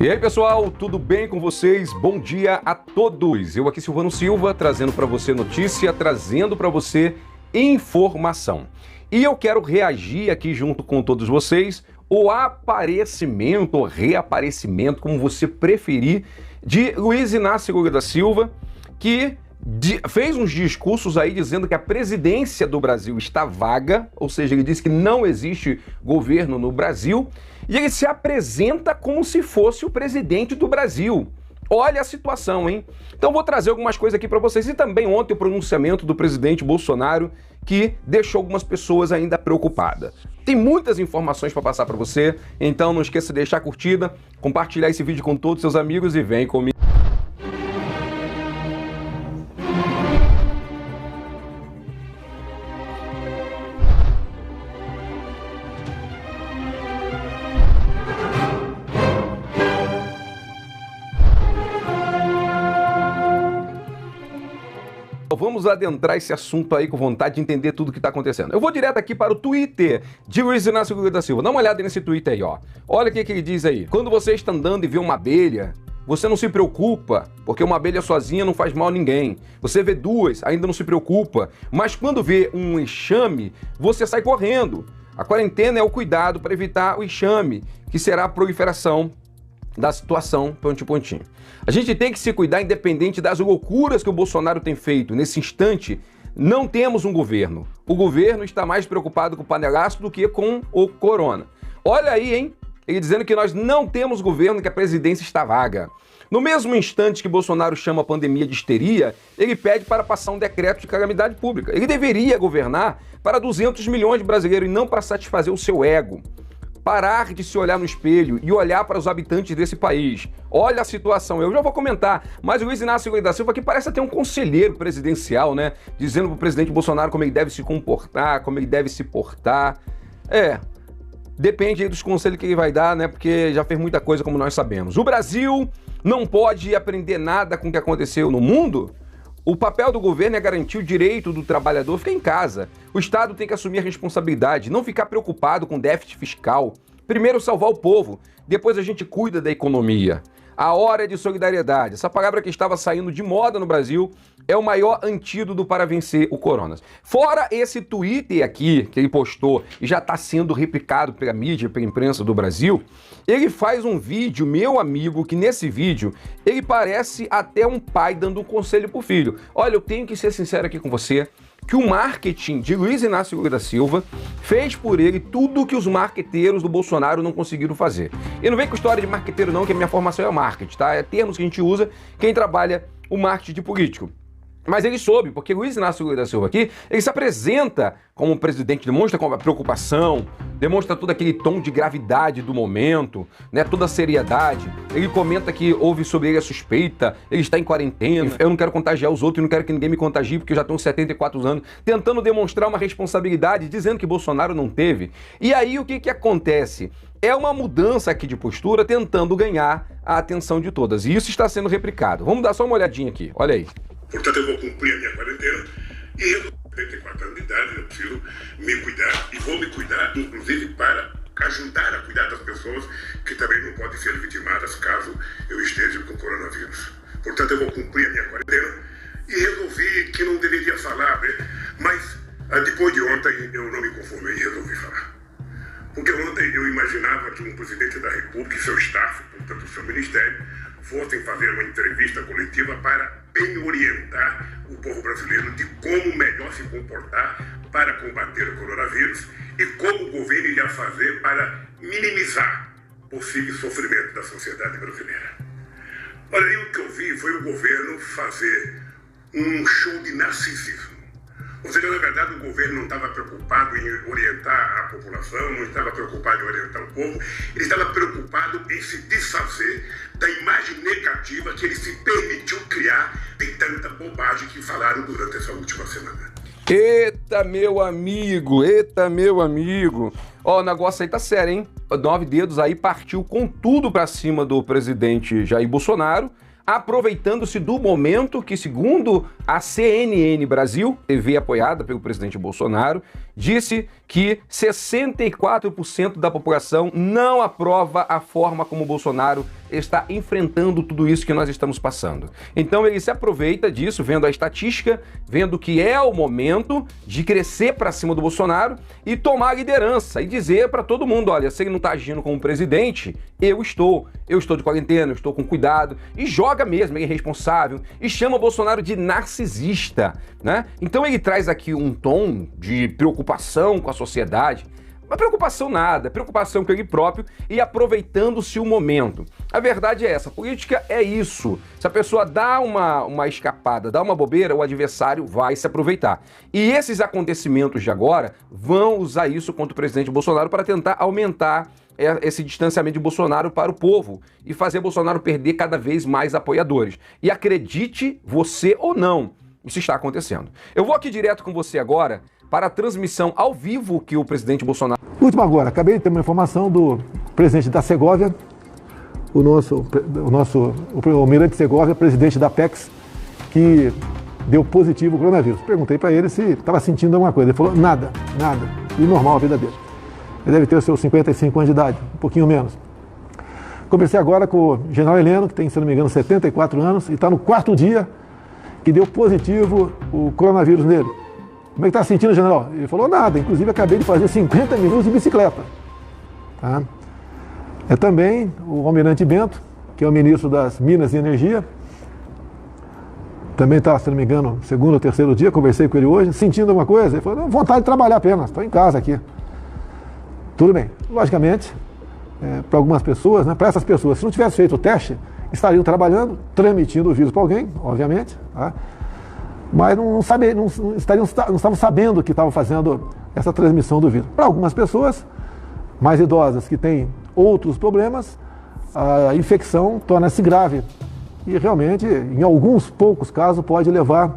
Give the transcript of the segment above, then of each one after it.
E aí, pessoal, tudo bem com vocês? Bom dia a todos. Eu aqui, Silvano Silva, trazendo para você notícia, trazendo para você informação. E eu quero reagir aqui junto com todos vocês o aparecimento, ou reaparecimento, como você preferir, de Luiz Inácio Lula da Silva, que fez uns discursos aí dizendo que a presidência do Brasil está vaga, ou seja, ele disse que não existe governo no Brasil, e ele se apresenta como se fosse o presidente do Brasil. Olha a situação, hein? Então vou trazer algumas coisas aqui para vocês. E também ontem o pronunciamento do presidente Bolsonaro, que deixou algumas pessoas ainda preocupadas. Tem muitas informações para passar para você, então não esqueça de deixar a curtida, compartilhar esse vídeo com todos os seus amigos e vem comigo. Vamos adentrar esse assunto aí com vontade de entender tudo o que está acontecendo. Eu vou direto aqui para o Twitter de Luiz Inácio Lula da Silva. Dá uma olhada nesse Twitter aí, ó. Olha o que ele diz aí. Quando você está andando e vê uma abelha, você não se preocupa, porque uma abelha sozinha não faz mal a ninguém. Você vê duas, ainda não se preocupa. Mas quando vê um enxame, você sai correndo. A quarentena é o cuidado para evitar o enxame, que será a proliferação da situação pontinho. A gente tem que se cuidar independente das loucuras que o Bolsonaro tem feito. Nesse instante, não temos um governo. O governo está mais preocupado com o panelaço do que com o corona. Olha aí, hein? Ele dizendo que nós não temos governo, que a presidência está vaga. No mesmo instante que Bolsonaro chama a pandemia de histeria, ele pede para passar um decreto de calamidade pública. Ele deveria governar para 200 milhões de brasileiros e não para satisfazer o seu ego. Parar de se olhar no espelho e olhar para os habitantes desse país. Olha a situação, eu já vou comentar, mas o Luiz Inácio Lula da Silva aqui parece ter um conselheiro presidencial, né? Dizendo para o presidente Bolsonaro como ele deve se comportar, como ele deve se portar. Depende aí dos conselhos que ele vai dar, né? Porque já fez muita coisa, como nós sabemos. O Brasil não pode aprender nada com o que aconteceu no mundo? O papel do governo é garantir o direito do trabalhador ficar em casa. O Estado tem que assumir a responsabilidade, não ficar preocupado com déficit fiscal. Primeiro salvar o povo, depois a gente cuida da economia. A hora de solidariedade, essa palavra que estava saindo de moda no Brasil, é o maior antídoto para vencer o corona. Fora esse Twitter aqui, que ele postou e já está sendo replicado pela mídia, pela imprensa do Brasil, ele faz um vídeo, meu amigo, que nesse vídeo ele parece até um pai dando um conselho pro filho. Olha, eu tenho que ser sincero aqui com você, que o marketing de Luiz Inácio Lula da Silva fez por ele tudo que os marqueteiros do Bolsonaro não conseguiram fazer. E não vem com história de marqueteiro não, que a minha formação é marketing, tá? É termos que a gente usa quem trabalha o marketing de político. Mas ele soube, porque Luiz Inácio Lula da Silva aqui, ele se apresenta como presidente, demonstra com a preocupação, demonstra todo aquele tom de gravidade do momento, né, toda a seriedade. Ele comenta que houve sobre ele a suspeita, ele está em quarentena, eu não quero contagiar os outros, eu não quero que ninguém me contagie, porque eu já tenho 74 anos, tentando demonstrar uma responsabilidade, dizendo que Bolsonaro não teve. E aí o que acontece? É uma mudança aqui de postura, tentando ganhar a atenção de todas. E isso está sendo replicado. Vamos dar só uma olhadinha aqui, olha aí. Portanto, eu vou cumprir a minha quarentena e eu, com 74 anos de idade, eu preciso me cuidar e vou me cuidar, inclusive, para ajudar a cuidar das pessoas que também não podem ser vitimadas caso eu esteja com coronavírus. Portanto, eu vou cumprir a minha quarentena e resolvi que não deveria falar, né? Mas depois de ontem eu não me conformei e resolvi falar. Porque ontem eu imaginava que um presidente da República e seu staff, portanto o seu ministério, fossem fazer uma entrevista coletiva para bem orientar o povo brasileiro de como melhor se comportar para combater o coronavírus e como o governo iria fazer para minimizar possível sofrimento da sociedade brasileira. Olha, aí o que eu vi foi o governo fazer um show de narcisismo. Ou seja, na verdade, o governo não estava preocupado em orientar a população, não estava preocupado em orientar o povo, ele estava preocupado em se desfazer da imagem negativa que ele se permitiu criar de tanta bobagem que falaram durante essa última semana. Eita, meu amigo, eita, meu amigo. Ó, o negócio aí tá sério, hein? 9 dedos aí partiu com tudo pra cima do presidente Jair Bolsonaro, aproveitando-se do momento que, segundo a CNN Brasil, TV apoiada pelo presidente Bolsonaro, disse que 64% da população não aprova a forma como Bolsonaro está enfrentando tudo isso que nós estamos passando. Então ele se aproveita disso, vendo a estatística, vendo que é o momento de crescer para cima do Bolsonaro e tomar a liderança e dizer para todo mundo, olha, se ele não está agindo como presidente, eu estou de quarentena, eu estou com cuidado, e joga mesmo, é irresponsável, e chama o Bolsonaro de narcisista, né? Então ele traz aqui um tom de preocupação com a sociedade. Mas preocupação nada, preocupação com ele próprio e aproveitando-se o momento. A verdade é essa, política é isso. Se a pessoa dá uma escapada, dá uma bobeira, o adversário vai se aproveitar. E esses acontecimentos de agora vão usar isso contra o presidente Bolsonaro para tentar aumentar esse distanciamento de Bolsonaro para o povo e fazer Bolsonaro perder cada vez mais apoiadores. E acredite você ou não, isso está acontecendo. Eu vou aqui direto com você agora para a transmissão ao vivo que o presidente Bolsonaro... Último agora, acabei de ter uma informação do presidente da Segóvia, o almirante Segóvia, presidente da Apex, que deu positivo o coronavírus. Perguntei para ele se estava sentindo alguma coisa. Ele falou, nada, e normal a vida dele. Ele deve ter os seus 55 anos de idade, um pouquinho menos. Conversei agora com o general Heleno, que tem, se não me engano, 74 anos, e está no 4º dia que deu positivo o coronavírus nele. Como é que está sentindo, general? Ele falou, nada, inclusive acabei de fazer 50 minutos de bicicleta. Tá? É também o almirante Bento, que é o ministro das Minas e Energia. Também está, se não me engano, 2º ou 3º dia, conversei com ele hoje, sentindo alguma coisa. Ele falou, vontade de trabalhar apenas, estou em casa aqui. Tudo bem. Logicamente, para algumas pessoas, né, para essas pessoas, se não tivesse feito o teste, estariam trabalhando, transmitindo o vírus para alguém, obviamente, tá? Mas não estavam sabendo que estavam fazendo essa transmissão do vírus. Para algumas pessoas mais idosas que têm outros problemas, a infecção torna-se grave e realmente, em alguns poucos casos, pode levar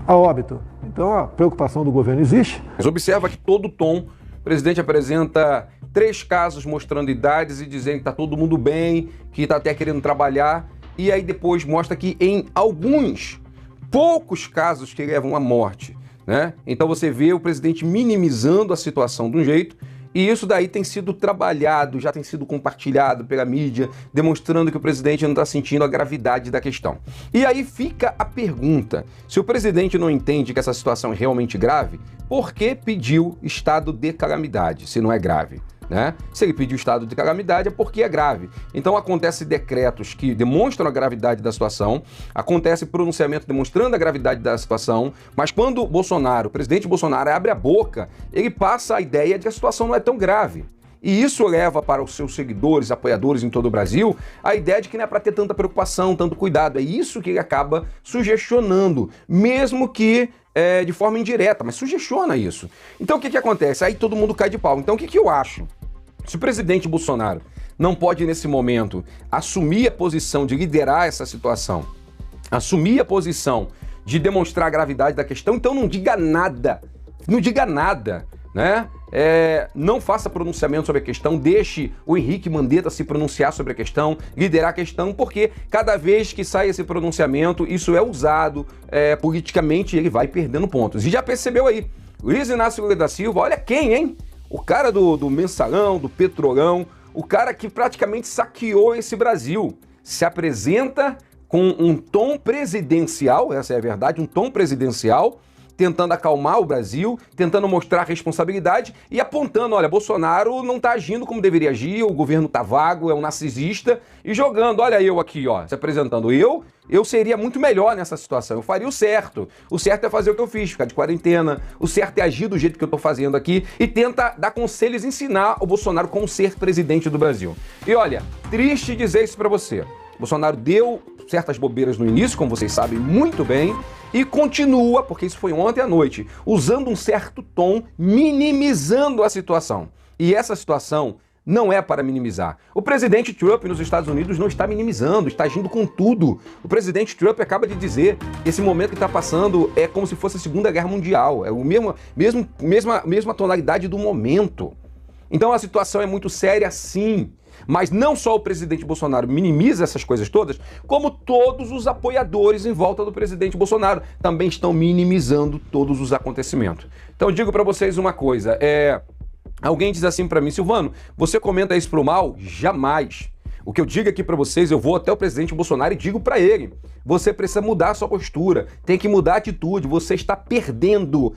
a óbito. Então a preocupação do governo existe. Mas observa que todo tom, o presidente apresenta 3 casos mostrando idades e dizendo que está todo mundo bem, que está até querendo trabalhar, e aí depois mostra que em alguns poucos casos que levam à morte, né? Então você vê o presidente minimizando a situação de um jeito, e isso daí tem sido trabalhado, já tem sido compartilhado pela mídia, demonstrando que o presidente não está sentindo a gravidade da questão. E aí fica a pergunta, se o presidente não entende que essa situação é realmente grave, por que pediu estado de calamidade, se não é grave? Né? Se ele pediu estado de calamidade é porque é grave. Então acontecem decretos que demonstram a gravidade da situação, acontece pronunciamento demonstrando a gravidade da situação, mas quando o presidente Bolsonaro abre a boca, ele passa a ideia de que a situação não é tão grave. E isso leva para os seus seguidores, apoiadores em todo o Brasil, a ideia de que não é para ter tanta preocupação, tanto cuidado. É isso que ele acaba sugestionando, mesmo que de forma indireta, mas sugestiona isso. Então o que acontece? Aí todo mundo cai de pau. Então o que eu acho? Se o presidente Bolsonaro não pode, nesse momento, assumir a posição de liderar essa situação, assumir a posição de demonstrar a gravidade da questão, então não diga nada, né? Não faça pronunciamento sobre a questão, deixe o Henrique Mandetta se pronunciar sobre a questão, liderar a questão, porque cada vez que sai esse pronunciamento, isso é usado politicamente e ele vai perdendo pontos. E já percebeu aí, Luiz Inácio Lula da Silva, olha quem, hein? O cara do mensalão, do petrolão, o cara que praticamente saqueou esse Brasil, se apresenta com um tom presidencial, essa é a verdade, um tom presidencial, tentando acalmar o Brasil, tentando mostrar responsabilidade e apontando, olha, Bolsonaro não está agindo como deveria agir, o governo está vago, é um narcisista, e jogando, olha eu aqui, ó, se apresentando. Eu seria muito melhor nessa situação, eu faria o certo. O certo é fazer o que eu fiz, ficar de quarentena, o certo é agir do jeito que eu estou fazendo aqui e tenta dar conselhos e ensinar o Bolsonaro como ser presidente do Brasil. E olha, triste dizer isso para você, Bolsonaro deu certas bobeiras no início, como vocês sabem muito bem, e continua, porque isso foi ontem à noite, usando um certo tom, minimizando a situação. E essa situação não é para minimizar. O presidente Trump nos Estados Unidos não está minimizando, está agindo com tudo. O presidente Trump acaba de dizer que esse momento que está passando é como se fosse a Segunda Guerra Mundial, é a mesma tonalidade do momento. Então a situação é muito séria sim. Mas não só o presidente Bolsonaro minimiza essas coisas todas, como todos os apoiadores em volta do presidente Bolsonaro também estão minimizando todos os acontecimentos. Então eu digo para vocês uma coisa, alguém diz assim para mim, Silvano, você comenta isso pro mal? Jamais. O que eu digo aqui para vocês, eu vou até o presidente Bolsonaro e digo para ele, você precisa mudar a sua postura, tem que mudar a atitude, você está perdendo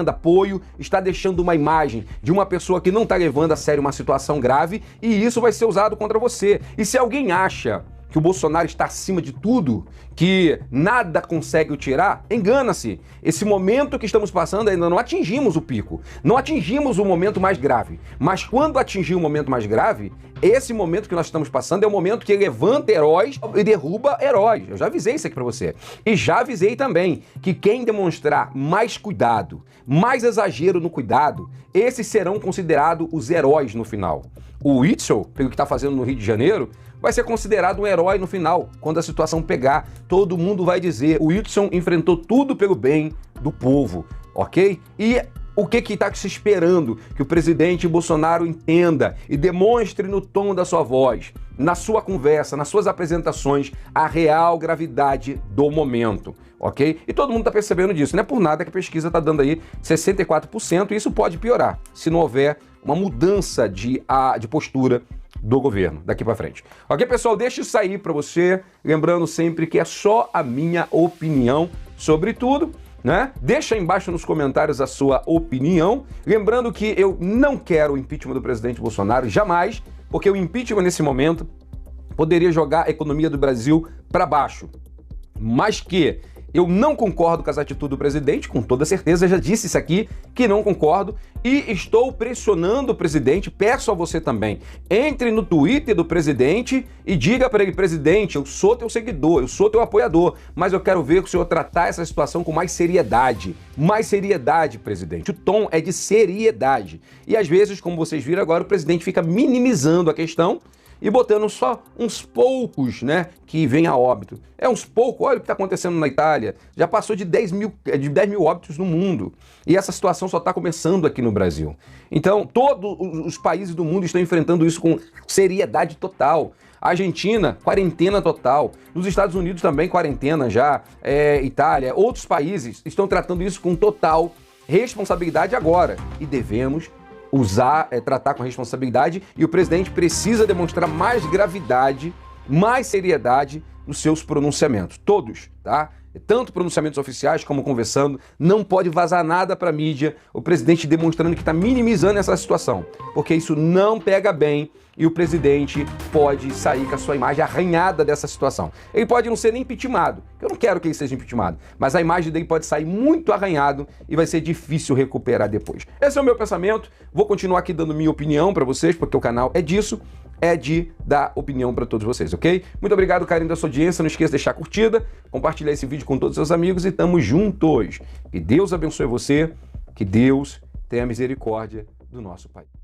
apoio, está deixando uma imagem de uma pessoa que não está levando a sério uma situação grave e isso vai ser usado contra você. E se alguém acha que o Bolsonaro está acima de tudo, que nada consegue o tirar, engana-se. Esse momento que estamos passando ainda não atingimos o pico, não atingimos o momento mais grave. Mas quando atingir o momento mais grave, esse momento que nós estamos passando é o momento que levanta heróis e derruba heróis. Eu já avisei isso aqui para você. E já avisei também que quem demonstrar mais cuidado, mais exagero no cuidado, esses serão considerados os heróis no final. O Witzel, pelo que está fazendo no Rio de Janeiro, vai ser considerado um herói no final. Quando a situação pegar, todo mundo vai dizer, o Witzel enfrentou tudo pelo bem do povo, ok? E o que está se esperando? Que o presidente Bolsonaro entenda e demonstre no tom da sua voz, na sua conversa, nas suas apresentações, a real gravidade do momento, ok? E todo mundo está percebendo disso. Não é por nada que a pesquisa está dando aí 64% e isso pode piorar se não houver uma mudança de postura do governo daqui para frente. Ok, pessoal? Deixa isso aí para você, lembrando sempre que é só a minha opinião sobre tudo, né? Deixa aí embaixo nos comentários a sua opinião, lembrando que eu não quero o impeachment do presidente Bolsonaro, jamais, porque o impeachment nesse momento poderia jogar a economia do Brasil para baixo, mas que eu não concordo com as atitudes do presidente, com toda certeza, já disse isso aqui, que não concordo, e estou pressionando o presidente, peço a você também, entre no Twitter do presidente e diga para ele, presidente, eu sou teu seguidor, eu sou teu apoiador, mas eu quero ver o senhor tratar essa situação com mais seriedade. Mais seriedade, presidente. O tom é de seriedade. E às vezes, como vocês viram agora, o presidente fica minimizando a questão, e botando só uns poucos, né, que vêm a óbito. É uns poucos, olha o que está acontecendo na Itália, já passou de 10 mil óbitos no mundo. E essa situação só está começando aqui no Brasil. Então, todos os países do mundo estão enfrentando isso com seriedade total. A Argentina, quarentena total. Nos Estados Unidos também, quarentena já. Itália, outros países estão tratando isso com total responsabilidade agora. E devemos tratar com responsabilidade e o presidente precisa demonstrar mais gravidade, mais seriedade nos seus pronunciamentos. Todos, tá? Tanto pronunciamentos oficiais como conversando, não pode vazar nada para a mídia, o presidente demonstrando que está minimizando essa situação, porque isso não pega bem e o presidente pode sair com a sua imagem arranhada dessa situação. Ele pode não ser nem impeachmentado, eu não quero que ele seja impeachmentado, mas a imagem dele pode sair muito arranhado e vai ser difícil recuperar depois. Esse é o meu pensamento, vou continuar aqui dando minha opinião para vocês, porque o canal é disso, é de dar opinião para todos vocês, ok? Muito obrigado, carinho da sua audiência, não esqueça de deixar a curtida, compartilhar esse vídeo com todos os seus amigos e tamo juntos. Que Deus abençoe você, que Deus tenha misericórdia do nosso país.